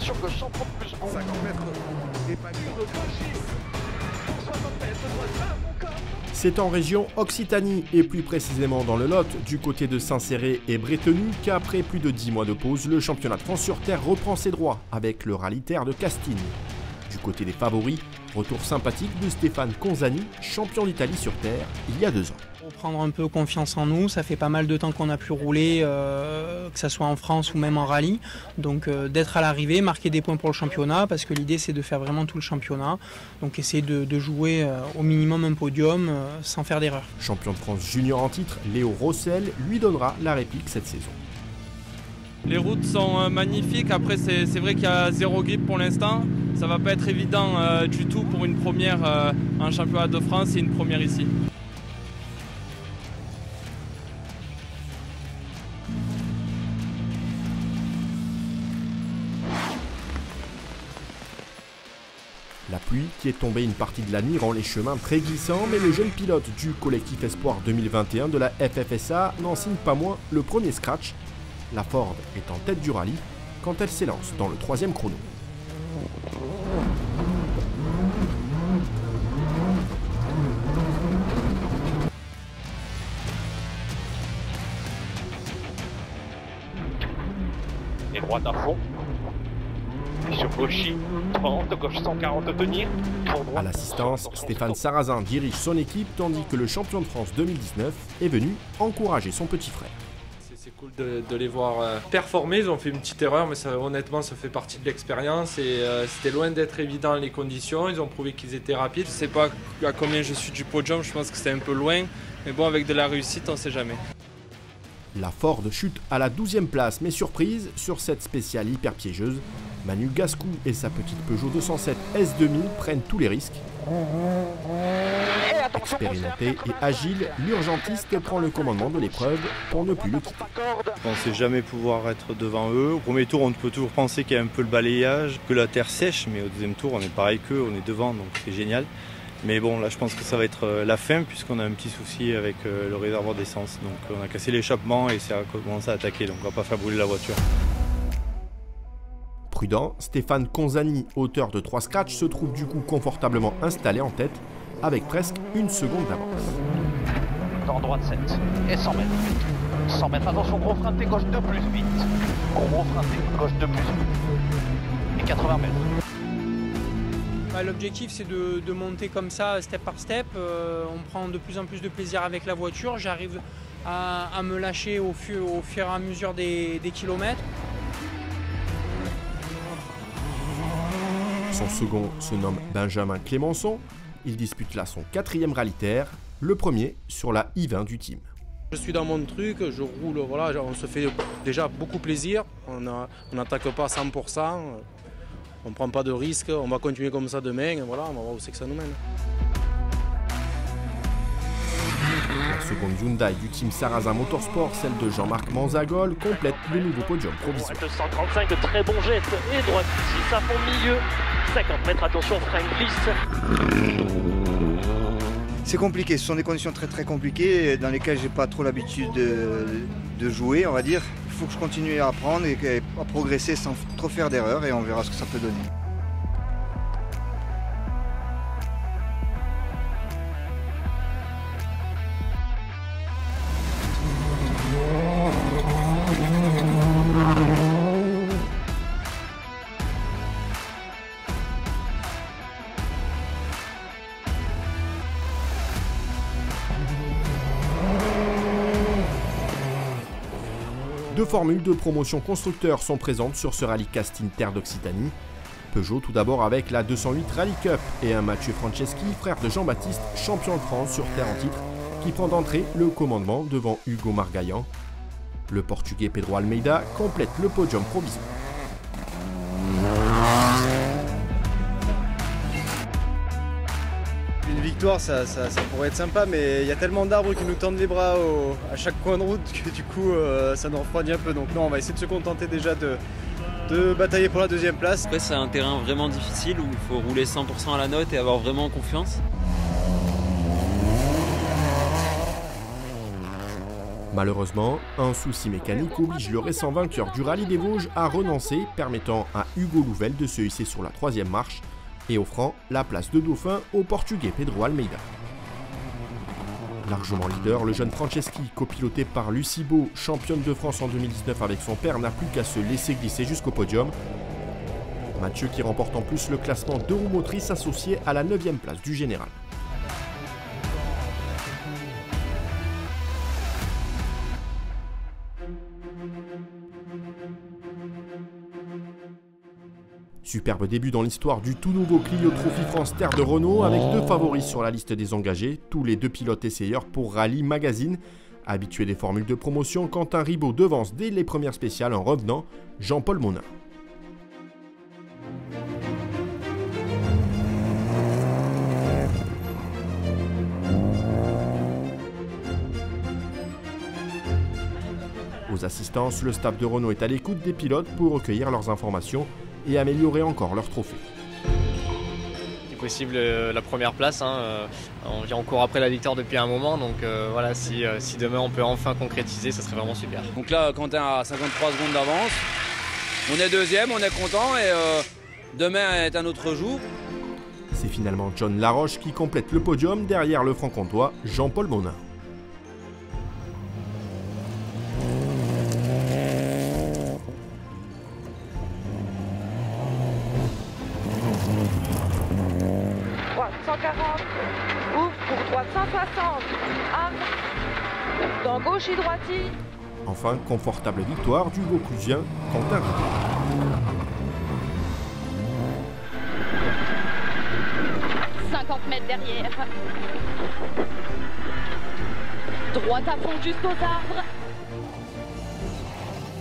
sur gauche, 130 plus bon. 50 mètres. Et pas C'est en région Occitanie et plus précisément dans le Lot, du côté de Saint-Céré et Bretenu, qu'après plus de 10 mois de pause, le championnat de France sur terre reprend ses droits avec le rallye terre de Castine. Du côté des favoris, retour sympathique de Stéphane Conzani, champion d'Italie sur terre il y a 2 ans. Pour prendre un peu confiance en nous, ça fait pas mal de temps qu'on a pu rouler, que ce soit en France ou même en rallye. Donc d'être à l'arrivée, marquer des points pour le championnat, parce que l'idée c'est de faire vraiment tout le championnat. Donc essayer de jouer au minimum un podium sans faire d'erreur. Champion de France junior en titre, Léo Rossel lui donnera la réplique cette saison. Les routes sont magnifiques, après c'est vrai qu'il y a 0 grip pour l'instant. Ça va pas être évident du tout pour une première en championnat de France et une première ici. La pluie qui est tombée une partie de la nuit rend les chemins très glissants, mais le jeune pilote du collectif Espoir 2021 de la FFSA n'en signe pas moins le premier scratch. La Ford est en tête du rallye quand elle s'élance dans le 3e chrono. Et droite à fond. Et sur gauche, 30, gauche 140 tenir. À l'assistance, Stéphane Sarrazin dirige son équipe tandis que le champion de France 2019 est venu encourager son petit frère. C'est cool de les voir performer, ils ont fait une petite erreur mais ça, honnêtement ça fait partie de l'expérience et c'était loin d'être évident les conditions, ils ont prouvé qu'ils étaient rapides. Je sais pas à combien je suis du podium, je pense que c'était un peu loin, mais bon avec de la réussite on sait jamais. La Ford chute à la 12e place, mais surprise, sur cette spéciale hyper piégeuse, Manu Gascou et sa petite Peugeot 207 S2000 prennent tous les risques. Expérimenté et agile, l'urgentiste prend le commandement de l'épreuve pour ne plus le quitter. On ne sait jamais pouvoir être devant eux. Au premier tour, on peut toujours penser qu'il y a un peu le balayage, que la terre sèche, mais au deuxième tour, on est pareil qu'eux, on est devant, donc c'est génial. Mais bon, là, je pense que ça va être la fin, puisqu'on a un petit souci avec le réservoir d'essence. Donc on a cassé l'échappement et ça a commencé à attaquer, donc on va pas faire brûler la voiture. Prudent, Stéphane Conzani, auteur de 3 scratchs, se trouve du coup confortablement installé en tête, avec presque 1 seconde d'avance. Dans droite 7 et 100 mètres. 100 mètres, attention, gros frein de gauche 2 plus vite. Gros frein de gauche 2 plus vite. Et 80 mètres. L'objectif c'est de monter comme ça, step par step. On prend de plus en plus de plaisir avec la voiture. J'arrive à me lâcher au fur et à mesure des kilomètres. Son second se nomme Benjamin Clémenceau. Il dispute là son 4e rallye terre, le premier sur la I-20 du team. Je suis dans mon truc, je roule, voilà, on se fait déjà beaucoup plaisir. On n'attaque pas à 100%, on ne prend pas de risques, on va continuer comme ça demain, voilà, on va voir où c'est que ça nous mène. La seconde Hyundai du team Sarrazin Motorsport, celle de Jean-Marc Manzagol, complète le nouveau podium provisoire. 235, de très bon geste et droite 6 à fond milieu. 50 mètres, attention, frein glisse. C'est compliqué, ce sont des conditions très compliquées dans lesquelles j'ai pas trop l'habitude de jouer, on va dire. Il faut que je continue à apprendre et à progresser sans trop faire d'erreurs et on verra ce que ça peut donner. Deux formules de promotion constructeurs sont présentes sur ce rallye Castine Terre d'Occitanie. Peugeot tout d'abord avec la 208 Rally Cup et un Mathieu Franceschi, frère de Jean-Baptiste, champion de France sur terre en titre, qui prend d'entrée le commandement devant Hugo Margaillan. Le Portugais Pedro Almeida complète le podium provisoire. Une victoire, ça pourrait être sympa, mais il y a tellement d'arbres qui nous tendent les bras à chaque coin de route que du coup ça nous refroidit un peu. Donc non, on va essayer de se contenter déjà de batailler pour la 2e place. Après, c'est un terrain vraiment difficile où il faut rouler 100% à la note et avoir vraiment confiance. Malheureusement, un souci mécanique oblige le récent vainqueur du rallye des Vosges à renoncer, permettant à Hugo Louvel de se hisser sur la 3e marche et offrant la place de dauphin au Portugais Pedro Almeida. Largement leader, le jeune Franceschi, copiloté par Lucie Beau, championne de France en 2019 avec son père, n'a plus qu'à se laisser glisser jusqu'au podium. Mathieu qui remporte en plus le classement 2 roues motrices associé à la 9e place du général. Superbe début dans l'histoire du tout nouveau Clio Trophy France Terre de Renault avec 2 favoris sur la liste des engagés, tous les 2 pilotes essayeurs pour Rallye Magazine. Habitué des formules de promotion, Quentin Ribaud devance dès les premières spéciales en revenant Jean-Paul Monin. Aux assistances, le staff de Renault est à l'écoute des pilotes pour recueillir leurs informations et améliorer encore leur trophée. C'est possible la première place, on court après la victoire depuis un moment, donc voilà, si demain on peut enfin concrétiser, ça serait vraiment super. Donc là, Quentin a 53 secondes d'avance, on est 2e, on est content et demain est un autre jour. C'est finalement John Laroche qui complète le podium derrière le franc-comtois Jean-Paul Monin. Ouvre pour droite 160, arme, dans gauche et droitie. Enfin, confortable victoire du Vauclusien Quentin Ribaud. 50 mètres derrière. Droite à fond jusqu'aux arbres.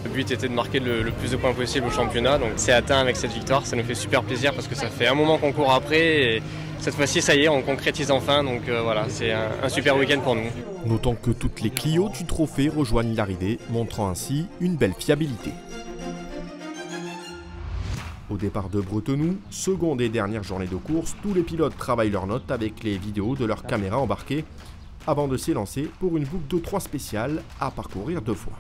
Le but était de marquer le plus de points possible au championnat, donc c'est atteint avec cette victoire, ça nous fait super plaisir parce que ça fait un moment qu'on court après et cette fois-ci ça y est, on concrétise enfin, donc voilà, c'est un super week-end pour nous. Notons que toutes les Clio du trophée rejoignent l'arrivée, montrant ainsi une belle fiabilité. Au départ de Bretenoux, seconde et dernière journée de course, tous les pilotes travaillent leurs notes avec les vidéos de leurs caméras embarquées avant de s'élancer pour une boucle de 3 spéciales à parcourir 2 fois.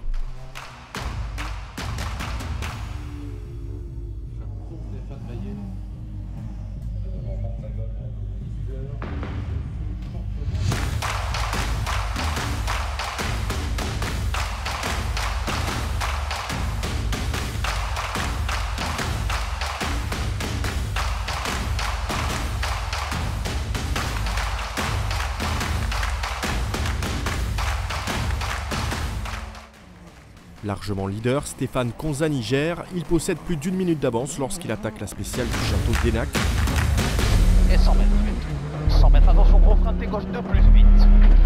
Largement leader, Stéphane Conzani gère. Il possède plus d'1 minute d'avance lorsqu'il attaque la spéciale du château d'Enac. Et 100 mètres. 100 mètres, attention, gros frein de gauche de plus vite.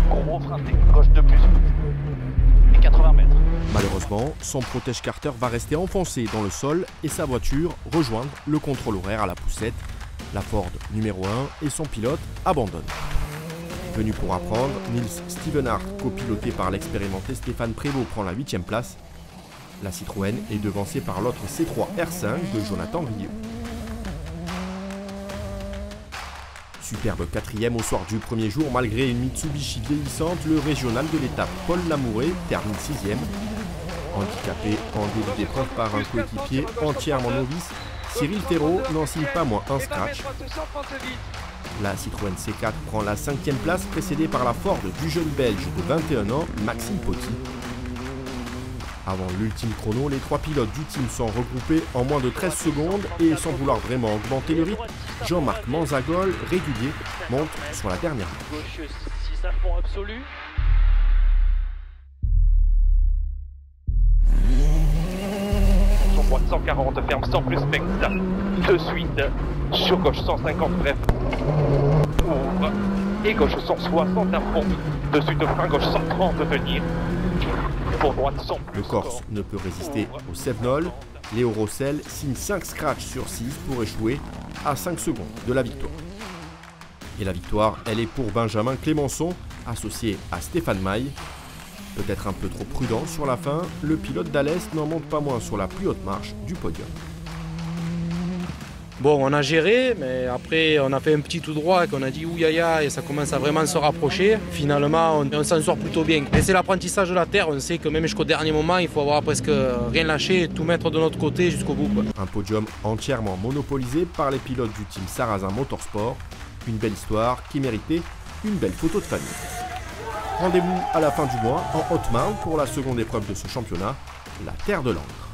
Gros frein de gauche de plus vite. Et 80 mètres. Malheureusement, son protège-carter va rester enfoncé dans le sol et sa voiture rejoindre le contrôle horaire à la poussette. La Ford numéro 1 et son pilote abandonnent. Venu pour apprendre, Nils Stevenhart, copiloté par l'expérimenté Stéphane Prévost, prend la 8e place. La Citroën est devancée par l'autre C3 R5 de Jonathan Rieu. Superbe 4e au soir du premier jour, malgré une Mitsubishi vieillissante, le régional de l'étape Paul Lamouré termine 6e. Handicapé en début d'épreuve par un coéquipier entièrement novice, Cyril Ferraud n'en signe pas moins un scratch. La Citroën C4 prend la 5e place, précédée par la Ford du jeune Belge de 21 ans, Maxime Poty. Avant l'ultime chrono, les 3 pilotes du team sont regroupés en moins de 13 secondes et sans vouloir vraiment augmenter le rythme, Jean-Marc Manzagol, régulier, monte sur la dernière ligne. Gauche 6 à fond absolu. Sur droite 140, ferme 100 plus next. De suite, sur gauche 150, bref. Ouvre. Et gauche 160 à fond. De suite, frein gauche 130 de venir. Pour droite 100 plus. Le Corse ne peut résister au Sevenol. Léo Rossel signe 5 scratchs sur 6 pour échouer à 5 secondes de la victoire. Et la victoire, elle est pour Benjamin Clémençon, associé à Stéphane Maille. Peut-être un peu trop prudent sur la fin, le pilote d'Alès n'en monte pas moins sur la plus haute marche du podium. Bon, on a géré, mais après on a fait un petit tout droit qu'on a dit ouyaya et ça commence à vraiment se rapprocher. Finalement, on s'en sort plutôt bien. Et c'est l'apprentissage de la terre, on sait que même jusqu'au dernier moment, il faut avoir presque rien lâché et tout mettre de notre côté jusqu'au bout, quoi. Un podium entièrement monopolisé par les pilotes du team Sarrazin Motorsport. Une belle histoire qui méritait une belle photo de famille. Rendez-vous à la fin du mois en Haute-Marne pour la seconde épreuve de ce championnat, la Terre de Langres.